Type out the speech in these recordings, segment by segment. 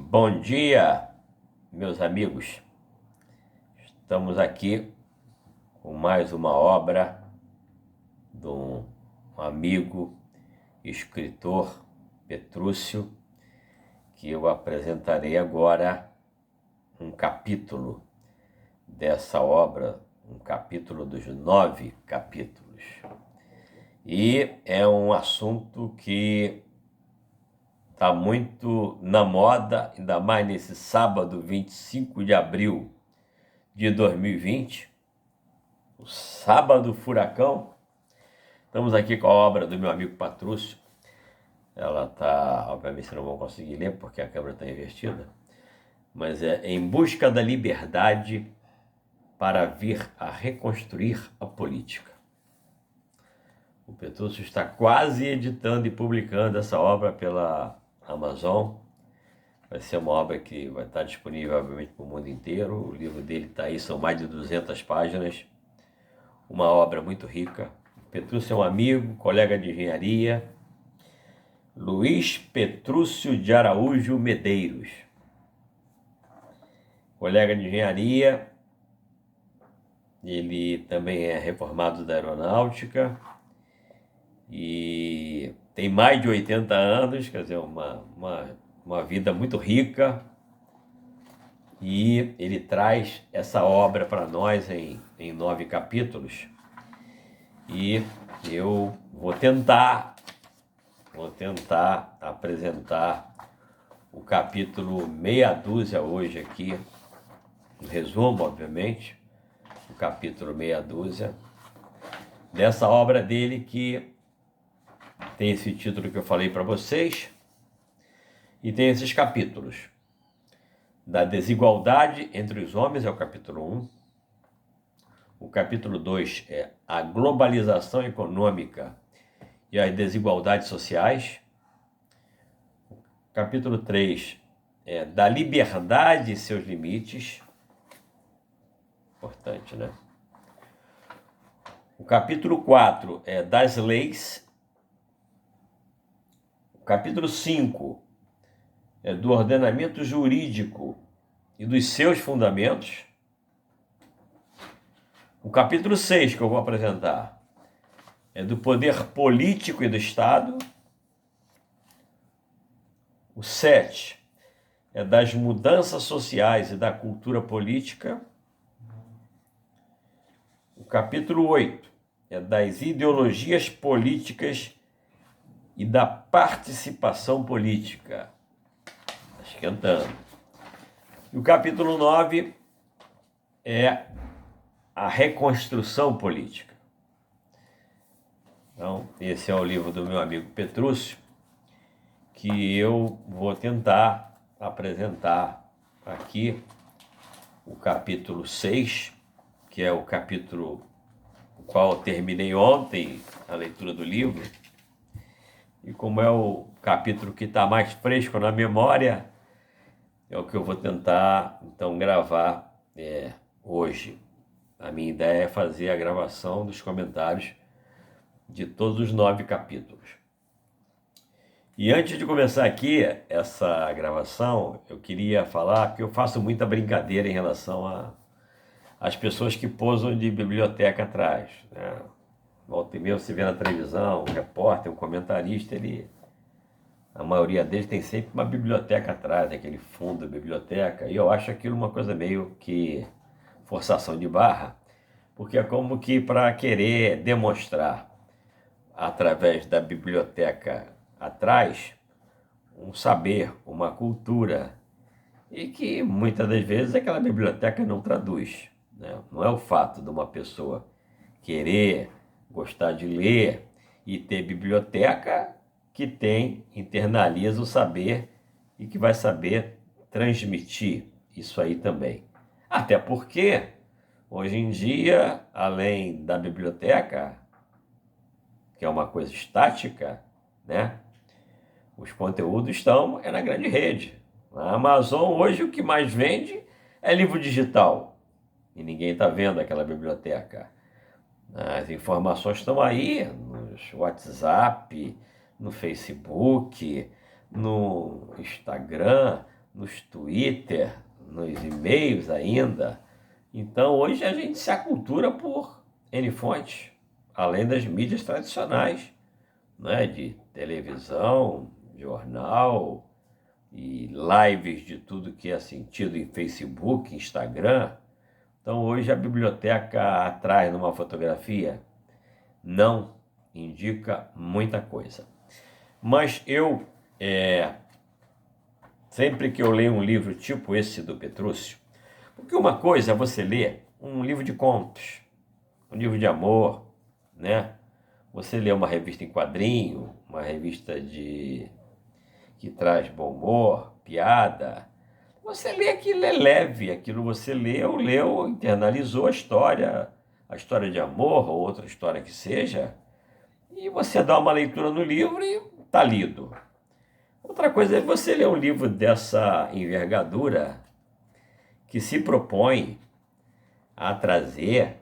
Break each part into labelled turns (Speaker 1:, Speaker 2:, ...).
Speaker 1: Bom dia, meus amigos. Estamos aqui com mais uma obra de um amigo, escritor, Petrúcio, que eu apresentarei agora um capítulo dessa obra, um capítulo dos 9 capítulos. E é um assunto que está muito na moda, ainda mais nesse sábado, 25 de abril de 2020, o Sábado Furacão. Estamos aqui com a obra do meu amigo Petrúcio. Ela está, obviamente, vocês não vão conseguir ler porque a câmera está invertida, mas é Em Busca da Liberdade para vir a reconstruir a política. O Petrúcio está quase editando e publicando essa obra pela Amazon. Vai ser uma obra que vai estar disponível, obviamente, para o mundo inteiro. O livro dele está aí, são mais de 200 páginas. Uma obra muito rica. O Petrúcio é um amigo, colega de engenharia. Luiz Petrúcio de Araújo Medeiros. Colega de engenharia. Ele também é reformado da aeronáutica. E tem mais de 80 anos, quer dizer, uma vida muito rica, e ele traz essa obra para nós em 9 capítulos, e eu vou tentar apresentar o capítulo meia dúzia hoje aqui, um resumo, obviamente, o capítulo meia dúzia, dessa obra dele que tem esse título que eu falei para vocês, e tem esses capítulos. Da desigualdade entre os homens é o capítulo 1. O capítulo 2 é a globalização econômica e as desigualdades sociais. O capítulo 3 é da liberdade e seus limites. Importante, né? O capítulo 4 é das leis. O capítulo 5 é do ordenamento jurídico e dos seus fundamentos. O capítulo 6 que eu vou apresentar é do poder político e do Estado. O 7 é das mudanças sociais e da cultura política. O capítulo 8 é das ideologias políticas e da participação política. Esquentando. E o capítulo 9 é a reconstrução política. Então, esse é o livro do meu amigo Petrúcio, que eu vou tentar apresentar aqui o capítulo 6, que é o capítulo o qual eu terminei ontem a leitura do livro, e como é o capítulo que está mais fresco na memória, é o que eu vou tentar, então, gravar hoje. A minha ideia é fazer a gravação dos comentários de todos os 9 capítulos. E antes de começar aqui essa gravação, eu queria falar que eu faço muita brincadeira em relação às pessoas que posam de biblioteca atrás, né? Volta e meia você vê na televisão, um repórter, um comentarista, a maioria deles tem sempre uma biblioteca atrás, aquele fundo da biblioteca, e eu acho aquilo uma coisa meio que forçação de barra, porque é como que para querer demonstrar, através da biblioteca atrás, um saber, uma cultura, e que muitas das vezes aquela biblioteca não traduz, né? Não é o fato de uma pessoa querer, gostar de ler e ter biblioteca que internaliza o saber e que vai saber transmitir isso aí também. Até porque, hoje em dia, além da biblioteca, que é uma coisa estática, né? Os conteúdos estão na grande rede. Na Amazon, hoje, o que mais vende é livro digital. E ninguém está vendo aquela biblioteca. As informações estão aí, nos WhatsApp, no Facebook, no Instagram, nos Twitter, nos e-mails ainda. Então, hoje a gente se acultura por N fontes, além das mídias tradicionais, né, de televisão, jornal e lives de tudo que é sentido em Facebook, Instagram. Então, hoje a biblioteca atrás numa fotografia não indica muita coisa. Mas eu, sempre que eu leio um livro tipo esse do Petrúcio, porque uma coisa é você ler um livro de contos, um livro de amor, né? Você lê uma revista em quadrinho, uma revista que traz bom humor, piada. Você lê aquilo, é leve, aquilo você leu, internalizou a história de amor ou outra história que seja, e você dá uma leitura no livro e está lido. Outra coisa é você ler um livro dessa envergadura que se propõe a trazer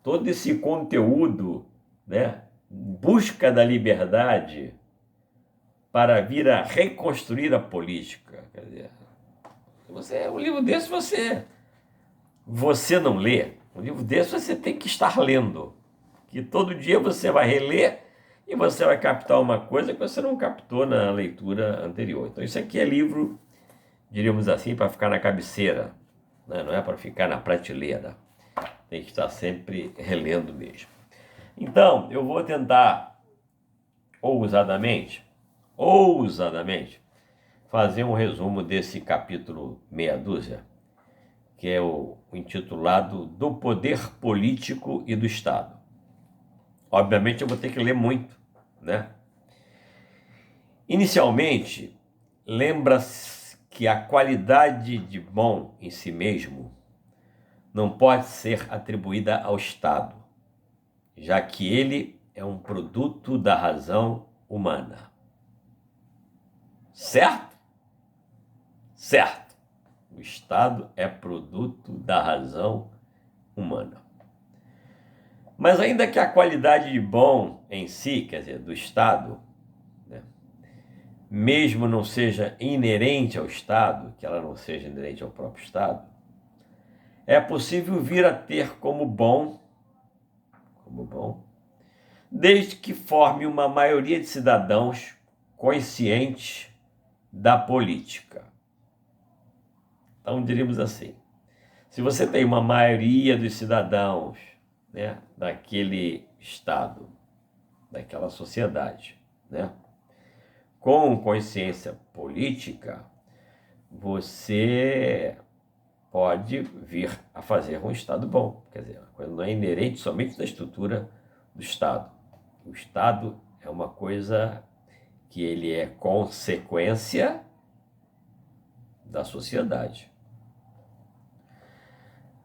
Speaker 1: todo esse conteúdo, né, busca da liberdade para vir a reconstruir a política. Quer dizer, um livro desse você não lê. Um livro desse você tem que estar lendo, que todo dia você vai reler e você vai captar uma coisa que você não captou na leitura anterior. Então isso aqui é livro, diríamos assim, para ficar na cabeceira, né? Não é para ficar na prateleira. Tem que estar sempre relendo mesmo. Então, eu vou tentar, ousadamente, fazer um resumo desse capítulo meia dúzia, que é o intitulado Do Poder Político e do Estado. Obviamente eu vou ter que ler muito, né? Inicialmente, lembra-se que a qualidade de bom em si mesmo não pode ser atribuída ao Estado, já que ele é um produto da razão humana. Certo? Certo. O Estado é produto da razão humana. Mas ainda que a qualidade de bom em si, quer dizer, do Estado, né, mesmo não seja inerente ao Estado, que ela não seja inerente ao próprio Estado, é possível vir a ter como bom, desde que forme uma maioria de cidadãos conscientes da política. Então, diríamos assim, se você tem uma maioria dos cidadãos, né, daquele Estado, daquela sociedade, né, com consciência política, você pode vir a fazer um Estado bom. Quer dizer, a coisa não é inerente somente da estrutura do Estado. O Estado é uma coisa que ele é consequência da sociedade.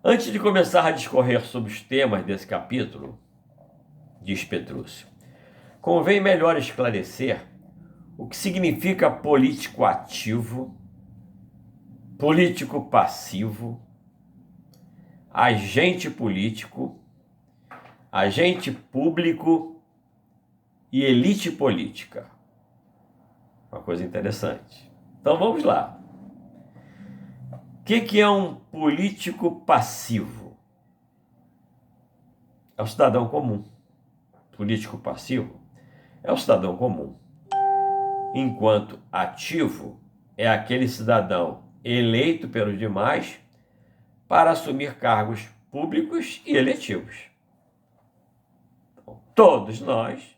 Speaker 1: Antes de começar a discorrer sobre os temas desse capítulo, diz Petrúcio, convém melhor esclarecer o que significa político ativo, político passivo, agente político, agente público e elite política. Uma coisa interessante. Então vamos lá. O que é um político passivo? É o cidadão comum. Político passivo é o cidadão comum. Enquanto ativo é aquele cidadão eleito pelos demais para assumir cargos públicos e eletivos. Então, todos nós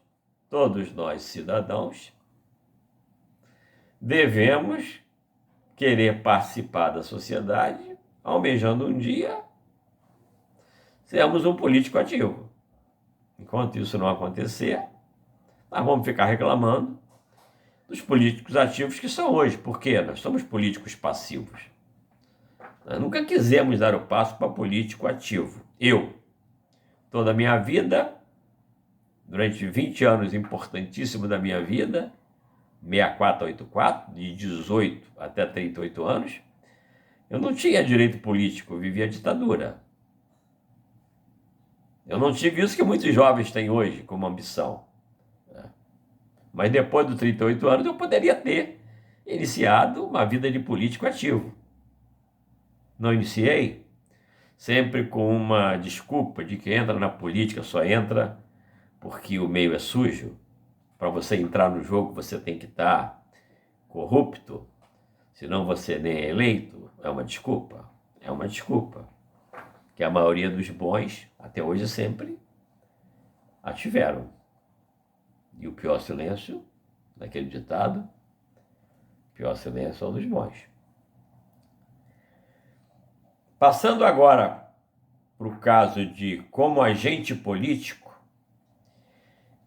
Speaker 1: cidadãos, devemos querer participar da sociedade, almejando um dia sermos um político ativo. Enquanto isso não acontecer, nós vamos ficar reclamando dos políticos ativos que são hoje. Por quê? Nós somos políticos passivos. Nós nunca quisemos dar o passo para político ativo. Eu, toda a minha vida, durante 20 anos importantíssimos da minha vida, 64 a 84, de 18 até 38 anos, eu não tinha direito político, eu vivia a ditadura. Eu não tive isso que muitos jovens têm hoje como ambição. Mas depois dos 38 anos eu poderia ter iniciado uma vida de político ativo. Não iniciei sempre com uma desculpa de que entra na política, só entra porque o meio é sujo. Para você entrar no jogo, você tem que estar corrupto, senão você nem é eleito. É uma desculpa. É uma desculpa que a maioria dos bons, até hoje, sempre a tiveram. E o pior silêncio, daquele ditado, pior silêncio é o dos bons. Passando agora para o caso de como agente político,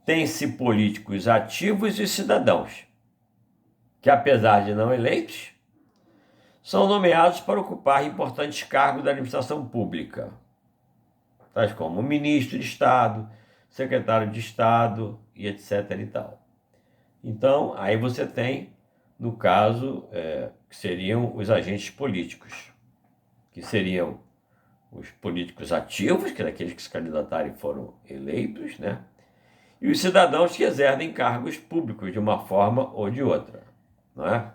Speaker 1: tem-se políticos ativos e cidadãos, que apesar de não eleitos, são nomeados para ocupar importantes cargos da administração pública, tais como ministro de Estado, secretário de Estado e etc. e tal. Então, aí você tem, no caso, que seriam os agentes políticos, que seriam os políticos ativos, que são aqueles que se candidataram e foram eleitos, né? E os cidadãos que exercem cargos públicos de uma forma ou de outra, não é?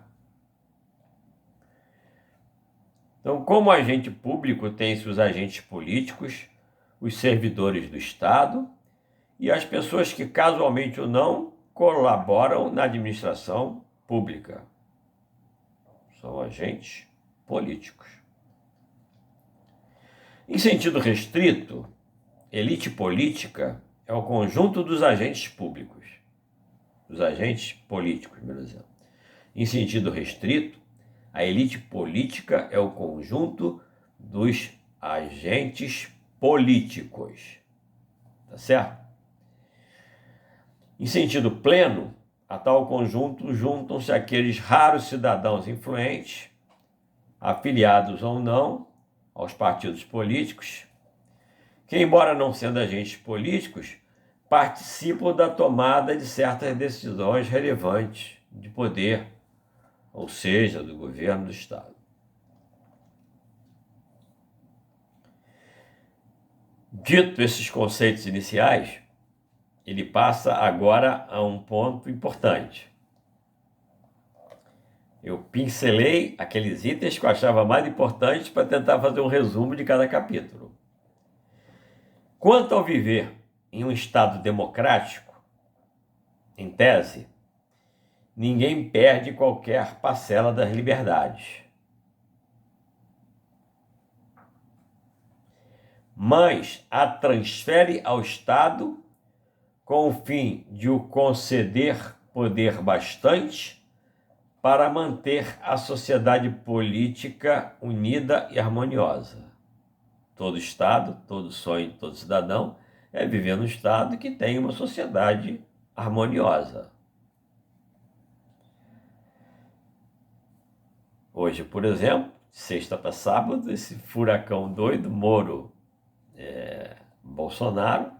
Speaker 1: Então, como agente público, tem-se os agentes políticos, os servidores do Estado e as pessoas que, casualmente ou não, colaboram na administração pública. São agentes políticos. Em sentido restrito, elite política é o conjunto dos agentes públicos, dos agentes políticos, melhor dizendo. Em sentido restrito, a elite política é o conjunto dos agentes políticos. Tá certo? Em sentido pleno, a tal conjunto juntam-se aqueles raros cidadãos influentes, afiliados ou não aos partidos políticos, que, embora não sendo agentes políticos, participam da tomada de certas decisões relevantes de poder, ou seja, do governo do Estado. Dito esses conceitos iniciais, ele passa agora a um ponto importante. Eu pincelei aqueles itens que eu achava mais importantes para tentar fazer um resumo de cada capítulo. Quanto ao viver em um Estado democrático, em tese, ninguém perde qualquer parcela das liberdades. Mas a transfere ao Estado com o fim de o conceder poder bastante para manter a sociedade política unida e harmoniosa. Todo Estado, todo sonho de todo cidadão é viver num Estado que tem uma sociedade harmoniosa. Hoje, por exemplo, de sexta para sábado, esse furacão doido, Moro, Bolsonaro,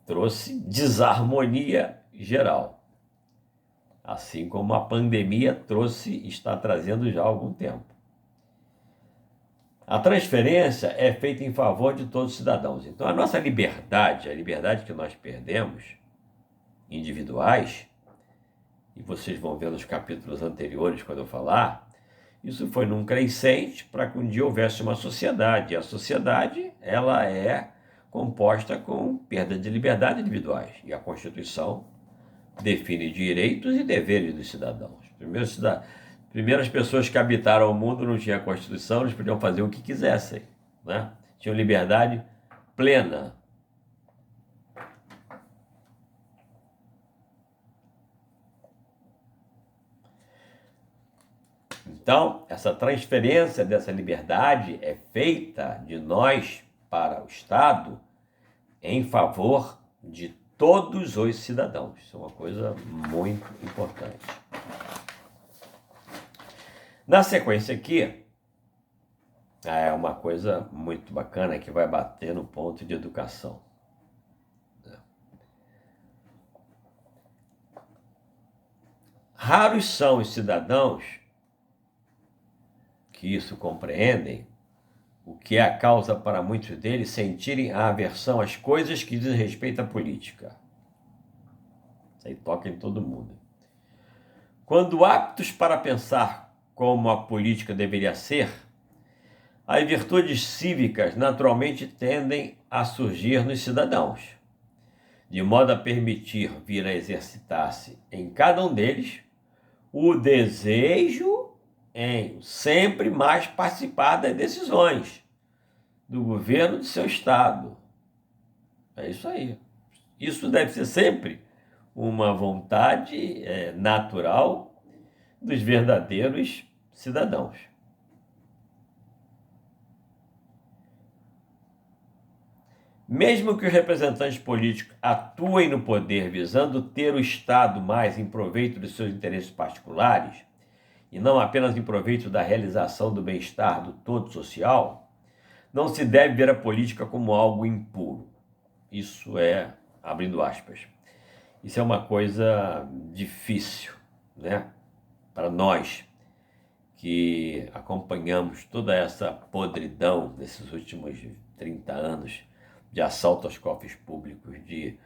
Speaker 1: trouxe desarmonia geral. Assim como a pandemia trouxe e está trazendo já há algum tempo. A transferência é feita em favor de todos os cidadãos. Então, a nossa liberdade, a liberdade que nós perdemos, individuais, e vocês vão ver nos capítulos anteriores quando eu falar, isso foi num crescente para que um dia houvesse uma sociedade. E a sociedade, ela é composta com perda de liberdade individuais. E a Constituição define direitos e deveres dos cidadãos. Primeiras pessoas que habitaram o mundo não tinham Constituição, eles podiam fazer o que quisessem, né? Tinham liberdade plena. Então, essa transferência dessa liberdade é feita de nós para o Estado em favor de todos os cidadãos. Isso é uma coisa muito importante. Na sequência aqui, é uma coisa muito bacana que vai bater no ponto de educação. Raros são os cidadãos que isso compreendem, o que é a causa para muitos deles sentirem a aversão às coisas que dizem respeito à política. Isso aí toca em todo mundo. Quando aptos para pensar como a política deveria ser, as virtudes cívicas naturalmente tendem a surgir nos cidadãos, de modo a permitir vir a exercitar-se em cada um deles o desejo em sempre mais participar das decisões do governo de seu estado. É isso aí. Isso deve ser sempre uma vontade natural dos verdadeiros cidadãos. Mesmo que os representantes políticos atuem no poder visando ter o Estado mais em proveito de seus interesses particulares, e não apenas em proveito da realização do bem-estar do todo social, não se deve ver a política como algo impuro. Isso é, abrindo aspas, isso é uma coisa difícil, né? Para nós que acompanhamos toda essa podridão desses últimos 30 anos de assalto aos cofres públicos, de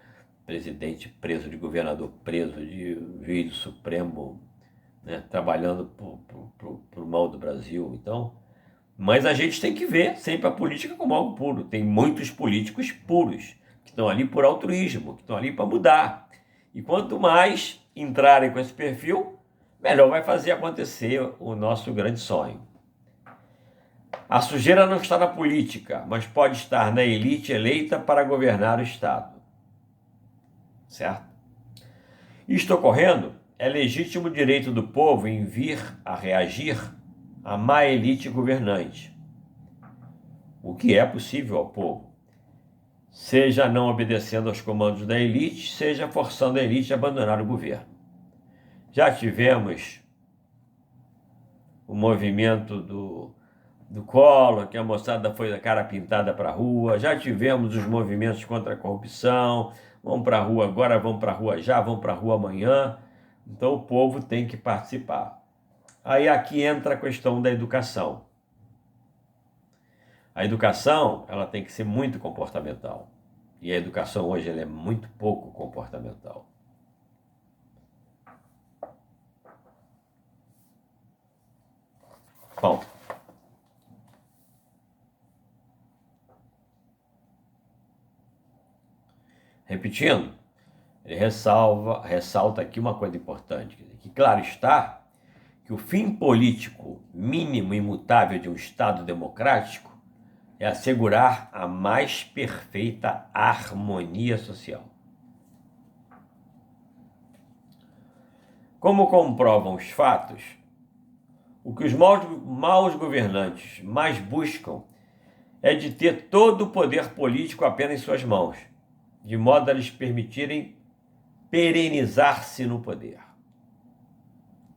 Speaker 1: presidente preso, de governador preso, de juiz do Supremo, né, trabalhando para o mal do Brasil. Então, mas a gente tem que ver sempre a política como algo puro. Tem muitos políticos puros, que estão ali por altruísmo, que estão ali para mudar. E quanto mais entrarem com esse perfil, melhor vai fazer acontecer o nosso grande sonho. A sujeira não está na política, mas pode estar na elite eleita para governar o Estado. Certo? Isto ocorrendo, é legítimo direito do povo em vir a reagir à má elite governante, o que é possível ao povo, seja não obedecendo aos comandos da elite, seja forçando a elite a abandonar o governo. Já tivemos o movimento do Collor, que a moçada foi da cara pintada para a rua, já tivemos os movimentos contra a corrupção, vão para a rua agora, vão para a rua já, vão para a rua amanhã. Então o povo tem que participar. Aí aqui entra a questão da educação. A educação, ela tem que ser muito comportamental. E a educação hoje ela é muito pouco comportamental. Bom, repetindo, ele ressalta aqui uma coisa importante, que claro está que o fim político mínimo e imutável de um Estado democrático é assegurar a mais perfeita harmonia social. Como comprovam os fatos, o que os maus governantes mais buscam é de ter todo o poder político apenas em suas mãos, de modo a lhes permitirem perenizar-se no poder.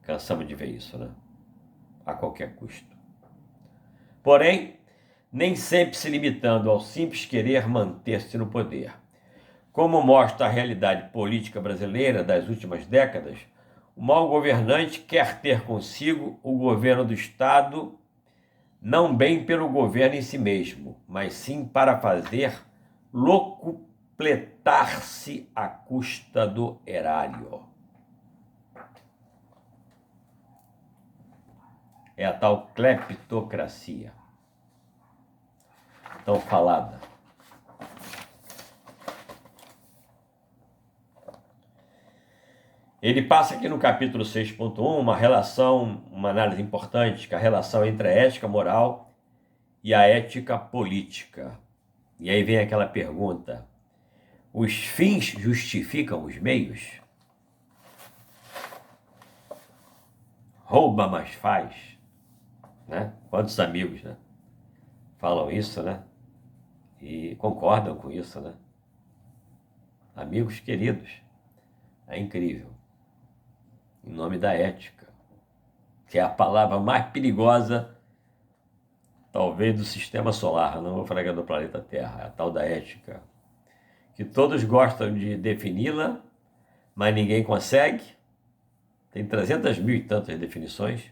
Speaker 1: Cansamos de ver isso, né? A qualquer custo. Porém, nem sempre se limitando ao simples querer manter-se no poder. Como mostra a realidade política brasileira das últimas décadas, o mau governante quer ter consigo o governo do Estado, não bem pelo governo em si mesmo, mas sim para fazer locupletar-se à custa do erário. É a tal cleptocracia, tão falada. Ele passa aqui no capítulo 6.1 uma análise importante, que é a relação entre a ética moral e a ética política. E aí vem aquela pergunta: os fins justificam os meios? Rouba, mas faz. Né? Quantos amigos, né, falam isso, né? E concordam com isso, né? Amigos queridos. É incrível. Em nome da ética, que é a palavra mais perigosa, talvez, do sistema solar, não vou falar que é do planeta Terra, é a tal da ética, que todos gostam de defini-la, mas ninguém consegue. Tem 300 mil e tantas definições,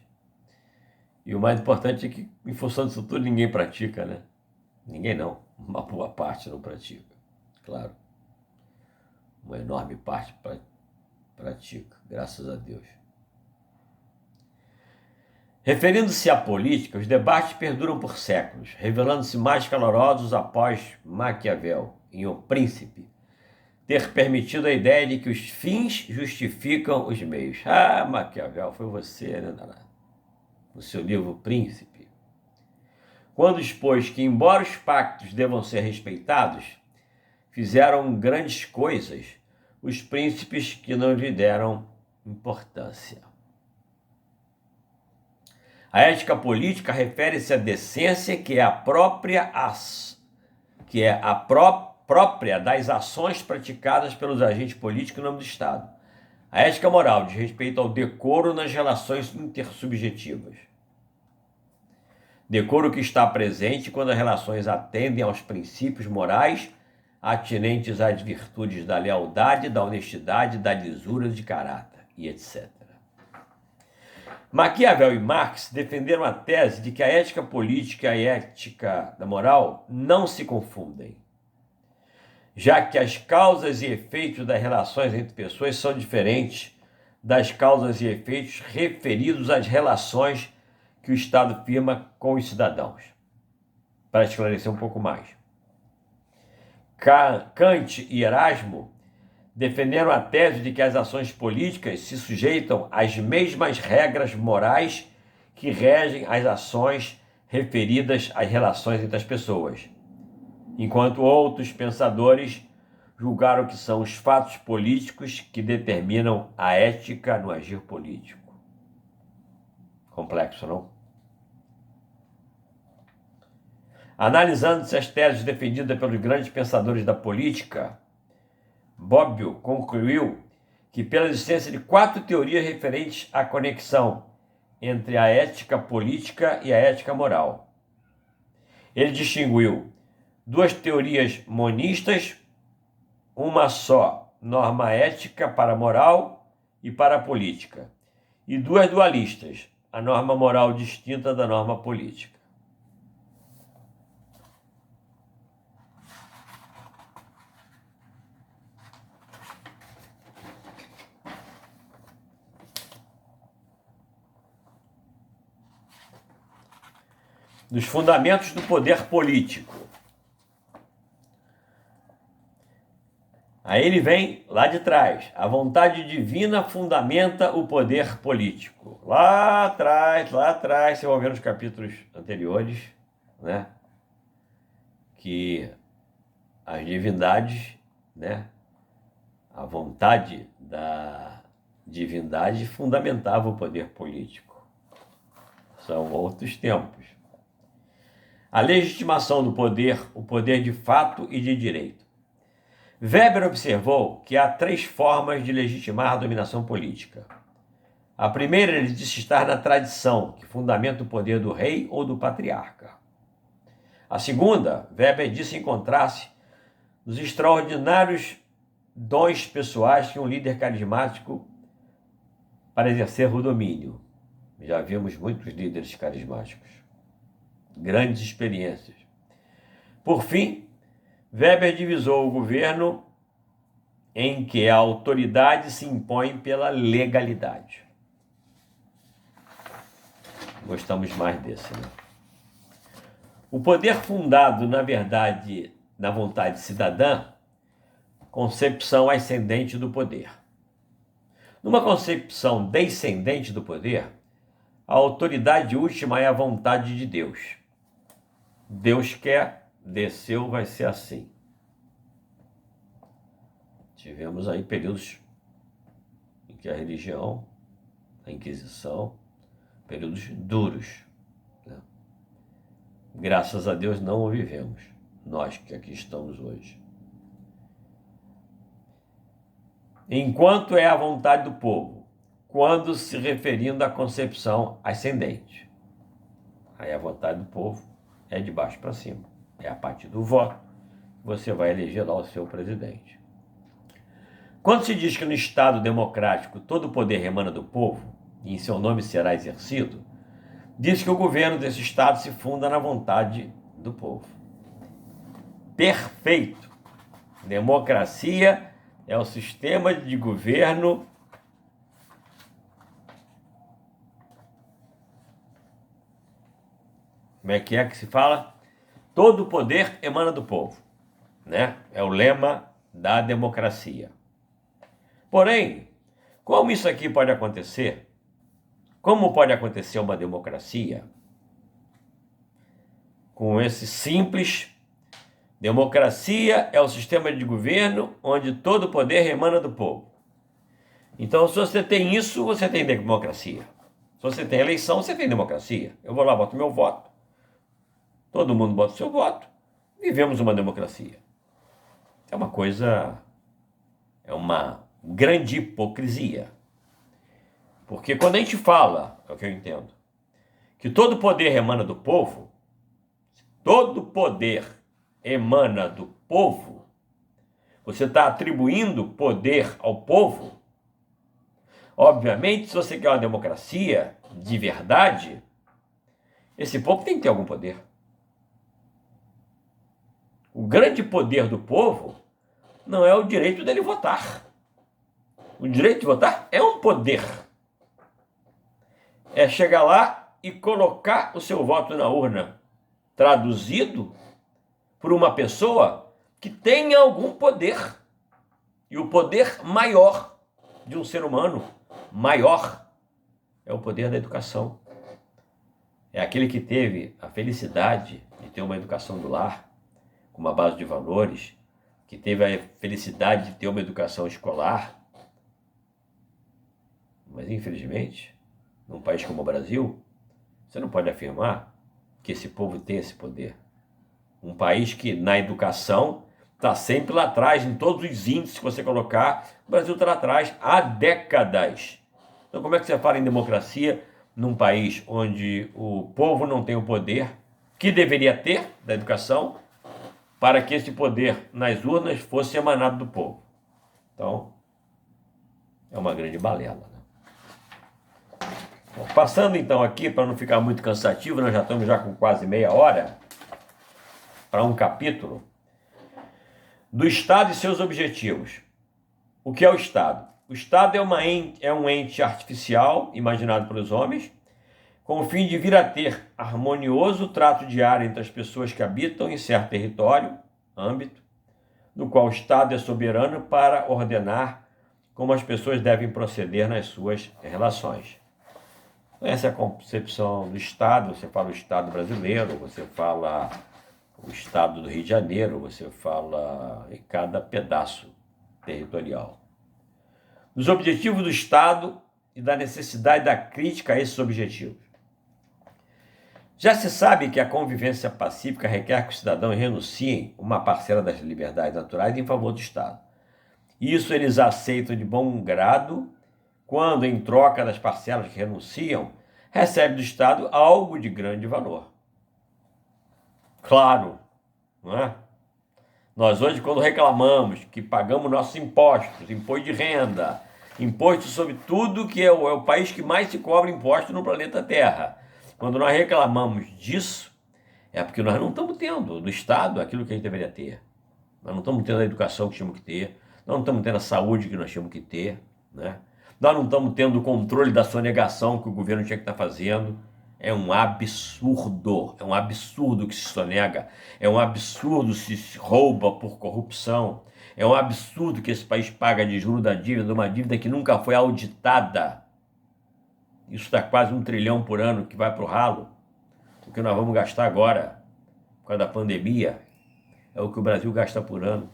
Speaker 1: e o mais importante é que, em função disso tudo, ninguém pratica, né? Ninguém não, uma boa parte não pratica, claro. Uma enorme parte pratica, graças a Deus. Referindo-se à política, os debates perduram por séculos, revelando-se mais calorosos após Maquiavel, em O Príncipe, ter permitido a ideia de que os fins justificam os meios. Ah, Maquiavel, foi você, né, danado? No seu livro Príncipe. Quando expôs que, embora os pactos devam ser respeitados, fizeram grandes coisas os príncipes que não lhe deram importância. A ética política refere-se à decência que é a própria própria das ações praticadas pelos agentes políticos em nome do Estado. A ética moral diz respeito ao decoro nas relações intersubjetivas. Decoro que está presente quando as relações atendem aos princípios morais atinentes às virtudes da lealdade, da honestidade, da lisura de caráter e etc. Maquiavel e Marx defenderam a tese de que a ética política e a ética da moral não se confundem, já que as causas e efeitos das relações entre pessoas são diferentes das causas e efeitos referidos às relações que o Estado firma com os cidadãos. Para esclarecer um pouco mais, Kant e Erasmo defenderam a tese de que as ações políticas se sujeitam às mesmas regras morais que regem as ações referidas às relações entre as pessoas, enquanto outros pensadores julgaram que são os fatos políticos que determinam a ética no agir político. Complexo, não? Analisando-se as teses defendidas pelos grandes pensadores da política, Bobbio concluiu que, pela existência de 4 teorias referentes à conexão entre a ética política e a ética moral, ele distinguiu 2 teorias monistas, uma só norma ética para a moral e para a política, e 2 dualistas, a norma moral distinta da norma política. Dos fundamentos do poder político. Aí ele vem lá de trás. A vontade divina fundamenta o poder político. Lá atrás, você vai ver nos capítulos anteriores, né? Que as divindades, né? A vontade da divindade fundamentava o poder político. São outros tempos. A legitimação do poder, o poder de fato e de direito. Weber observou que há 3 formas de legitimar a dominação política. A primeira, ele disse estar na tradição, que fundamenta o poder do rei ou do patriarca. A segunda, Weber disse encontrar-se nos extraordinários dons pessoais que um líder carismático para exercer o domínio. Já vimos muitos líderes carismáticos. Grandes experiências. Por fim, Weber divisou o governo em que a autoridade se impõe pela legalidade. Gostamos mais desse, né? O poder fundado, na verdade, na vontade cidadã, concepção ascendente do poder. Numa concepção descendente do poder, a autoridade última é a vontade de Deus. Deus quer, desceu, vai ser assim. Tivemos aí períodos em que a religião, a Inquisição, períodos duros, né? Graças a Deus não o vivemos, nós que aqui estamos hoje. Enquanto é a vontade do povo, quando se referindo à concepção ascendente. Aí a vontade do povo é de baixo para cima. É a partir do voto que você vai eleger lá o seu presidente. Quando se diz que no Estado democrático todo o poder emana do povo, e em seu nome será exercido, diz que o governo desse Estado se funda na vontade do povo. Perfeito! Democracia é o sistema de governo Como é que se fala? Todo poder emana do povo, né? É o lema da democracia. Porém, como isso aqui pode acontecer? Como pode acontecer uma democracia com esse simples: democracia é o sistema de governo onde todo poder emana do povo. Então, se você tem isso, você tem democracia. Se você tem eleição, você tem democracia. Eu vou lá, boto meu voto, todo mundo bota o seu voto, vivemos uma democracia. É uma coisa, é uma grande hipocrisia. Porque quando a gente fala, é o que eu entendo, que todo poder emana do povo, todo poder emana do povo, você está atribuindo poder ao povo. Obviamente, se você quer uma democracia de verdade, esse povo tem que ter algum poder. O grande poder do povo não é o direito dele votar. O direito de votar é um poder. É chegar lá e colocar o seu voto na urna, traduzido por uma pessoa que tenha algum poder. E o poder maior de um ser humano, maior, é o poder da educação. É aquele que teve a felicidade de ter uma educação do lar, com uma base de valores, que teve a felicidade de ter uma educação escolar. Mas, infelizmente, num país como o Brasil, você não pode afirmar que esse povo tem esse poder. Um país que, na educação, está sempre lá atrás, em todos os índices que você colocar, o Brasil está lá atrás há décadas. Então, como é que você fala em democracia num país onde o povo não tem o poder que deveria ter da educação para que esse poder nas urnas fosse emanado do povo? Então, é uma grande balela, né? Bom, passando então aqui, para não ficar muito cansativo, nós já estamos com quase meia hora, para um capítulo do Estado e seus objetivos. O que é o Estado? O Estado é um ente artificial, imaginado pelos homens, com o fim de vir a ter harmonioso trato diário entre as pessoas que habitam em certo território, âmbito, no qual o Estado é soberano para ordenar como as pessoas devem proceder nas suas relações. Essa é a concepção do Estado. Você fala o Estado brasileiro, você fala o Estado do Rio de Janeiro, você fala em cada pedaço territorial. Dos objetivos do Estado e da necessidade da crítica a esses objetivos. Já se sabe que a convivência pacífica requer que os cidadãos renunciem uma parcela das liberdades naturais em favor do Estado. Isso eles aceitam de bom grado quando, em troca das parcelas que renunciam, recebe do Estado algo de grande valor. Claro, não é? Nós hoje, quando reclamamos que pagamos nossos impostos, imposto de renda, imposto sobre tudo, que é o país que mais se cobra imposto no planeta Terra, quando nós reclamamos disso, é porque nós não estamos tendo do Estado aquilo que a gente deveria ter. Nós não estamos tendo a educação que tínhamos que ter, nós não estamos tendo a saúde que nós tínhamos que ter, né? Nós não estamos tendo o controle da sonegação que o governo tinha que estar fazendo. É um absurdo que se sonega, é um absurdo se rouba por corrupção, é um absurdo que esse país paga de juros da dívida, uma dívida que nunca foi auditada. Isso dá quase 1 trilhão por ano que vai para o ralo. O que nós vamos gastar agora, por causa da pandemia, é o que o Brasil gasta por ano.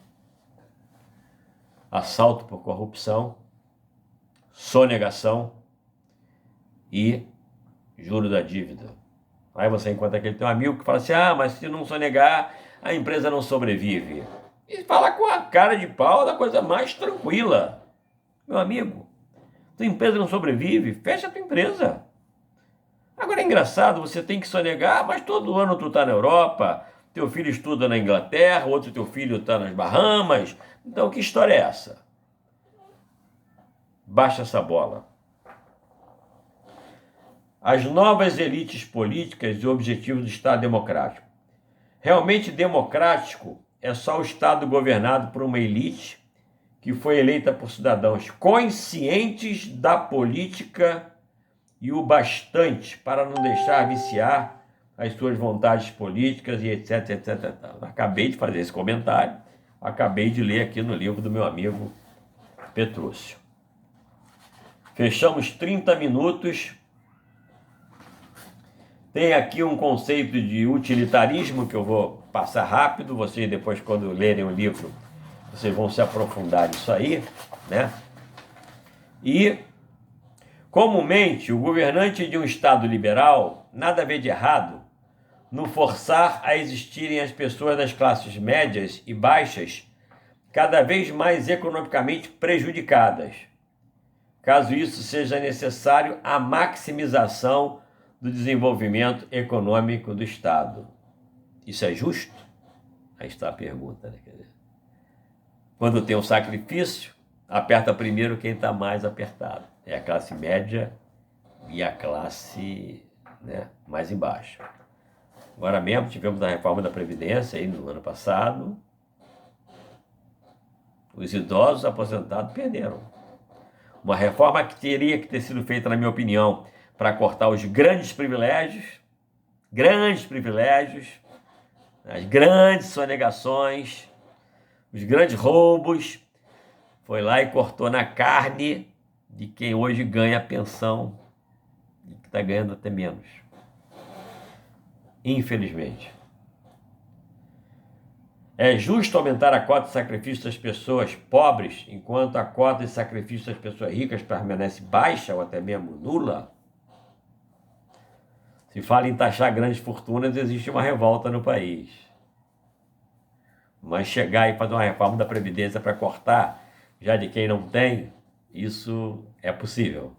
Speaker 1: Assalto por corrupção, sonegação e juro da dívida. Aí você encontra aquele teu amigo que fala assim: ah, mas se não sonegar, a empresa não sobrevive. E fala com a cara de pau da coisa mais tranquila. Meu amigo, tua empresa não sobrevive, fecha a tua empresa. Agora é engraçado, você tem que sonegar, mas todo ano tu tá na Europa, teu filho estuda na Inglaterra, outro teu filho tá nas Bahamas. Então que história é essa? Baixa essa bola. As novas elites políticas e o objetivo do Estado democrático. Realmente democrático é só o Estado governado por uma elite que foi eleita por cidadãos conscientes da política e o bastante para não deixar viciar as suas vontades políticas e etc, etc, etc. Acabei de fazer esse comentário, acabei de ler aqui no livro do meu amigo Petrúcio. Fechamos 30 minutos. Tem aqui um conceito de utilitarismo que eu vou passar rápido. Vocês depois, quando lerem o livro, vocês vão se aprofundar nisso aí, né? E, comumente, o governante de um Estado liberal nada vê de errado no forçar a existirem as pessoas das classes médias e baixas cada vez mais economicamente prejudicadas, caso isso seja necessário à maximização do desenvolvimento econômico do Estado. Isso é justo? Aí está a pergunta, né? Quer dizer, quando tem um sacrifício, aperta primeiro quem está mais apertado. É a classe média e a classe, né, mais embaixo. Agora mesmo tivemos a reforma da Previdência aí no ano passado. Os idosos aposentados perderam. Uma reforma que teria que ter sido feita, na minha opinião, para cortar os grandes privilégios, as grandes sonegações, os grandes roubos. Foi lá e cortou na carne de quem hoje ganha pensão e que está ganhando até menos. Infelizmente. É justo aumentar a cota de sacrifício das pessoas pobres, enquanto a cota de sacrifício das pessoas ricas permanece baixa ou até mesmo nula? Se fala em taxar grandes fortunas, existe uma revolta no país. Mas chegar e fazer uma reforma da Previdência para cortar já de quem não tem, isso é possível.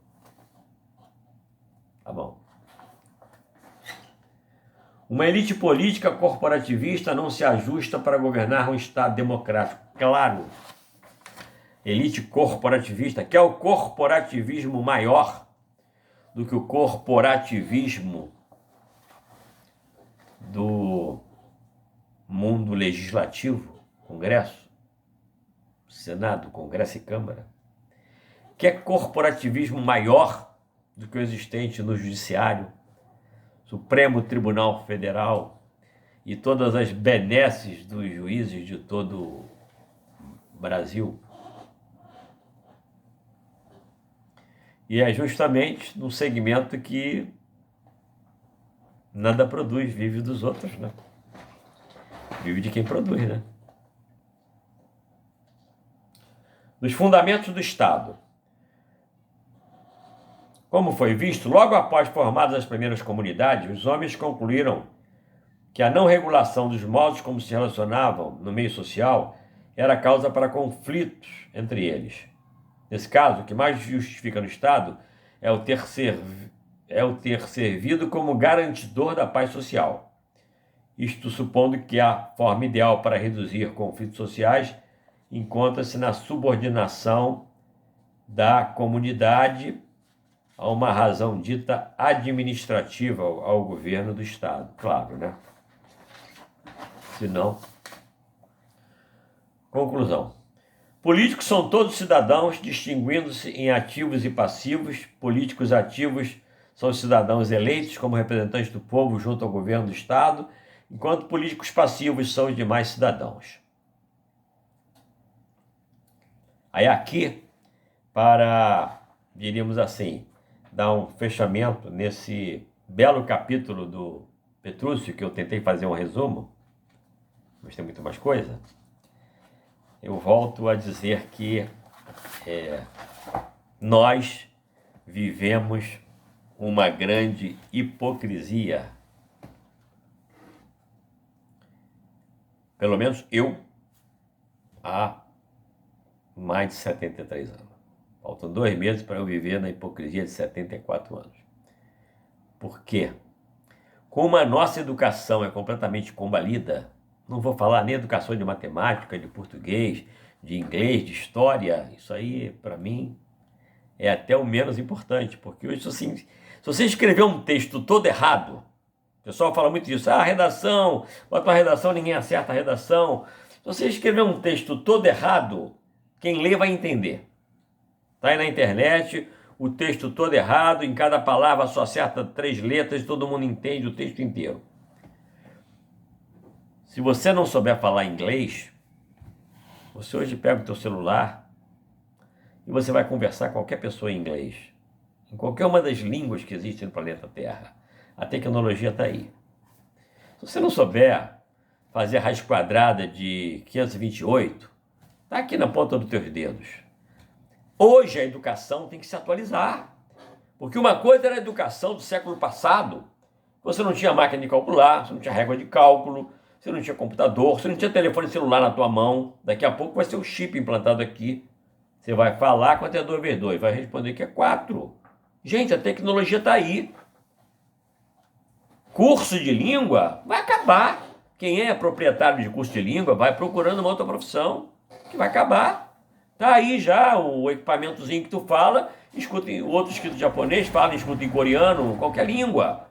Speaker 1: Tá bom. Uma elite política corporativista não se ajusta para governar um Estado democrático. Claro, elite corporativista, que é o corporativismo maior do que o corporativismo do mundo legislativo, Congresso, Senado, Congresso e Câmara, que é corporativismo maior do que o existente no Judiciário, Supremo Tribunal Federal e todas as benesses dos juízes de todo o Brasil. E é justamente num segmento que nada produz, vive dos outros, né? Vive de quem produz, né? Nos fundamentos do Estado. Como foi visto, logo após formadas as primeiras comunidades, os homens concluíram que a não regulação dos modos como se relacionavam no meio social era causa para conflitos entre eles. Nesse caso, o que mais justifica no Estado é o ter servido como garantidor da paz social. Isto supondo que a forma ideal para reduzir conflitos sociais encontra-se na subordinação da comunidade a uma razão dita administrativa ao governo do Estado. Claro, né? Se não... Conclusão. Políticos são todos cidadãos, distinguindo-se em ativos e passivos. Políticos ativos são cidadãos eleitos como representantes do povo junto ao governo do Estado, enquanto políticos passivos são os demais cidadãos. Aí aqui, para, diríamos assim, dar um fechamento nesse belo capítulo do Petrúcio, que eu tentei fazer um resumo, mas tem muito mais coisa, eu volto a dizer que nós vivemos uma grande hipocrisia. Pelo menos eu, há mais de 73 anos. Faltam 2 meses para eu viver na hipocrisia de 74 anos. Por quê? Como a nossa educação é completamente combalida, não vou falar nem educação de matemática, de português, de inglês, de história, isso aí, para mim, é até o menos importante, porque hoje, assim, se você escrever um texto todo errado, o pessoal fala muito disso, a redação, bota uma redação, ninguém acerta a redação. Se você escrever um texto todo errado, quem lê vai entender. Está aí na internet, o texto todo errado, em cada palavra só acerta 3 letras, todo mundo entende o texto inteiro. Se você não souber falar inglês, você hoje pega o teu celular e você vai conversar com qualquer pessoa em inglês, em qualquer uma das línguas que existem no planeta Terra. A tecnologia está aí. Se você não souber fazer a raiz quadrada de 528, está aqui na ponta dos teus dedos. Hoje a educação tem que se atualizar. Porque uma coisa era a educação do século passado. Você não tinha máquina de calcular, você não tinha régua de cálculo, você não tinha computador, você não tinha telefone celular na tua mão. Daqui a pouco vai ser o chip implantado aqui. Você vai falar quanto é 2 vezes 2, vai responder que é 4. Gente, a tecnologia está aí. Curso de língua vai acabar. Quem é proprietário de curso de língua vai procurando uma outra profissão, que vai acabar. Tá aí já o equipamentozinho que tu fala, escuta em outro escrito japonês, fala, escuta em coreano, qualquer língua.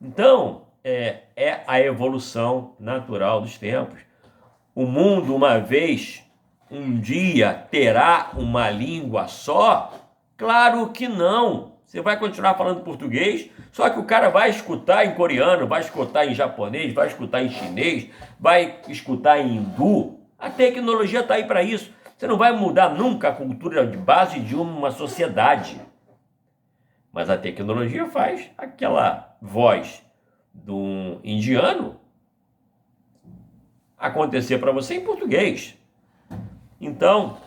Speaker 1: Então, é a evolução natural dos tempos. O mundo, um dia, terá uma língua só? Claro que não. Você vai continuar falando português, só que o cara vai escutar em coreano, vai escutar em japonês, vai escutar em chinês, vai escutar em hindu. A tecnologia está aí para isso. Você não vai mudar nunca a cultura de base de uma sociedade. Mas a tecnologia faz aquela voz de um indiano acontecer para você em português. Então,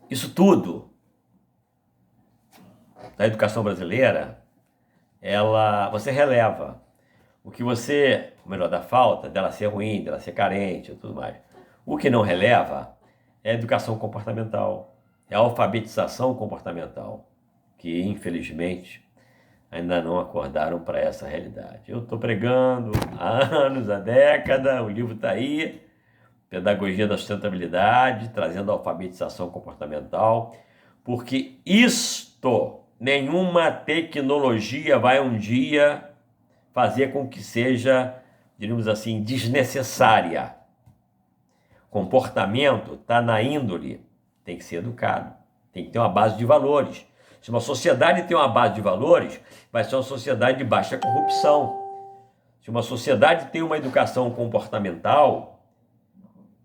Speaker 1: isso tudo da educação brasileira, você releva. O que você, melhor, da falta dela ser ruim, dela ser carente e tudo mais. O que não releva é a educação comportamental, é a alfabetização comportamental, que infelizmente ainda não acordaram para essa realidade. Eu estou pregando há anos, há décadas, o livro está aí, Pedagogia da Sustentabilidade, trazendo a alfabetização comportamental, porque nenhuma tecnologia vai um dia fazer com que seja, diríamos assim, desnecessária. Comportamento está na índole, tem que ser educado, tem que ter uma base de valores. Se uma sociedade tem uma base de valores, vai ser uma sociedade de baixa corrupção. Se uma sociedade tem uma educação comportamental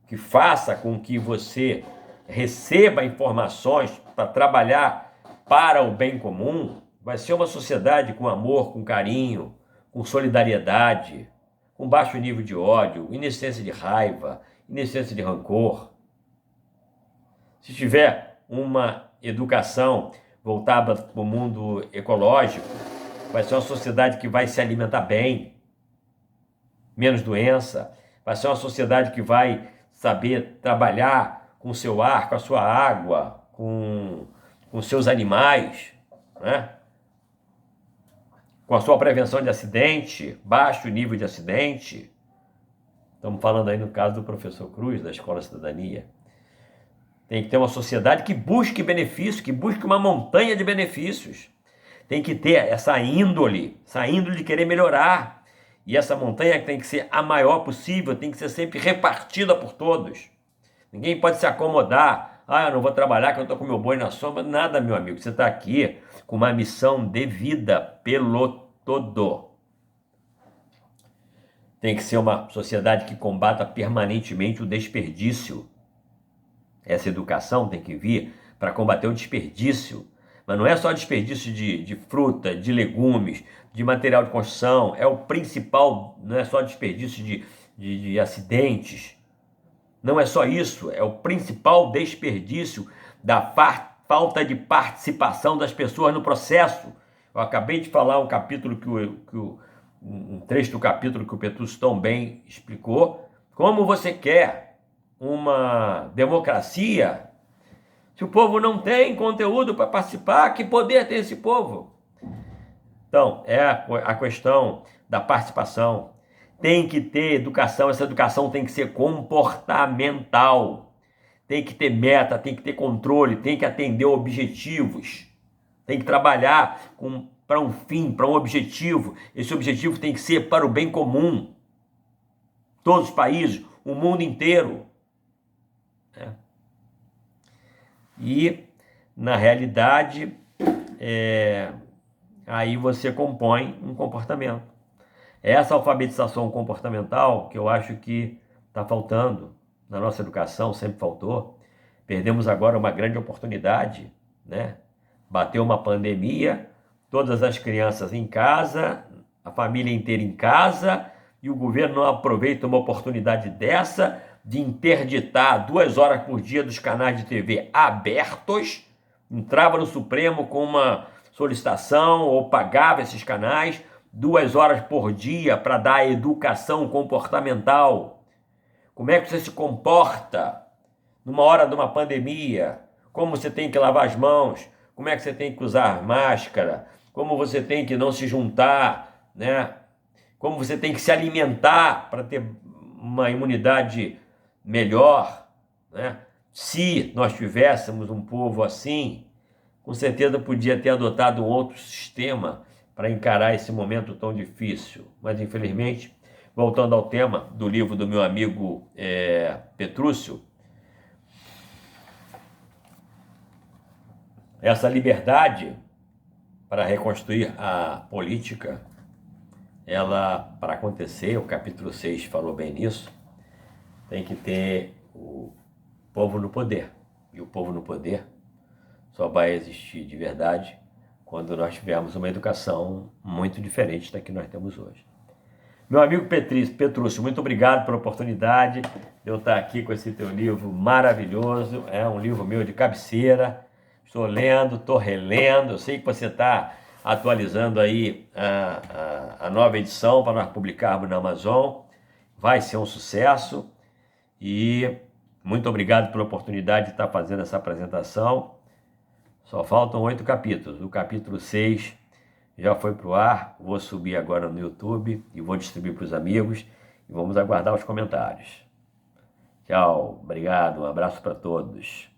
Speaker 1: que faça com que você receba informações para trabalhar para o bem comum, vai ser uma sociedade com amor, com carinho, com solidariedade, com baixo nível de ódio, inexistência de raiva, inexistência de rancor. Se tiver uma educação voltada para o mundo ecológico, vai ser uma sociedade que vai se alimentar bem, menos doença, vai ser uma sociedade que vai saber trabalhar com o seu ar, com a sua água, com seus animais, né? Com a sua prevenção de acidente, baixo nível de acidente. Estamos falando aí no caso do professor Cruz, da Escola Cidadania. Tem que ter uma sociedade que busque benefícios, que busque uma montanha de benefícios. Tem que ter essa índole de querer melhorar. E essa montanha tem que ser a maior possível, tem que ser sempre repartida por todos. Ninguém pode se acomodar. Eu não vou trabalhar que eu estou com meu boi na sombra. Nada, meu amigo. Você está aqui com uma missão de vida pelo todo. Tem que ser uma sociedade que combata permanentemente o desperdício. Essa educação tem que vir para combater o desperdício. Mas não é só desperdício de fruta, de legumes, de material de construção. É o principal, não é só desperdício de acidentes. Não é só isso, é o principal desperdício da falta de participação das pessoas no processo. Eu acabei de falar um capítulo um trecho do capítulo que o Petrus tão bem explicou. Como você quer uma democracia se o povo não tem conteúdo para participar? Que poder tem esse povo? Então, é a questão da participação. Tem que ter educação, essa educação tem que ser comportamental. Tem que ter meta, tem que ter controle, tem que atender objetivos. Tem que trabalhar para um fim, para um objetivo. Esse objetivo tem que ser para o bem comum. Todos os países, o mundo inteiro. E, na realidade, aí você compõe um comportamento. É essa alfabetização comportamental que eu acho que está faltando na nossa educação, sempre faltou. Perdemos agora uma grande oportunidade, né? Bateu uma pandemia, todas as crianças em casa, a família inteira em casa, e o governo não aproveita uma oportunidade dessa de interditar 2 horas por dia dos canais de TV abertos, entrava no Supremo com uma solicitação ou pagava esses canais 2 horas por dia para dar educação comportamental. Como é que você se comporta numa hora de uma pandemia? Como você tem que lavar as mãos? Como é que você tem que usar máscara? Como você tem que não se juntar, né? Como você tem que se alimentar para ter uma imunidade melhor, né? Se nós tivéssemos um povo assim, com certeza podia ter adotado um outro sistema para encarar esse momento tão difícil. Mas, infelizmente, voltando ao tema do livro do meu amigo Petrúcio, essa liberdade para reconstruir a política, ela, para acontecer, o capítulo 6 falou bem nisso, tem que ter o povo no poder. E o povo no poder só vai existir de verdade quando nós tivermos uma educação muito diferente da que nós temos hoje. Meu amigo Petrúcio, muito obrigado pela oportunidade de eu estar aqui com esse teu livro maravilhoso. É um livro meu de cabeceira. Estou lendo, estou relendo. Eu sei que você está atualizando aí a nova edição para nós publicarmos na Amazon. Vai ser um sucesso. E muito obrigado pela oportunidade de estar fazendo essa apresentação. Só faltam 8 capítulos. O capítulo 6 já foi para o ar. Vou subir agora no YouTube e vou distribuir para os amigos. E vamos aguardar os comentários. Tchau, obrigado, um abraço para todos.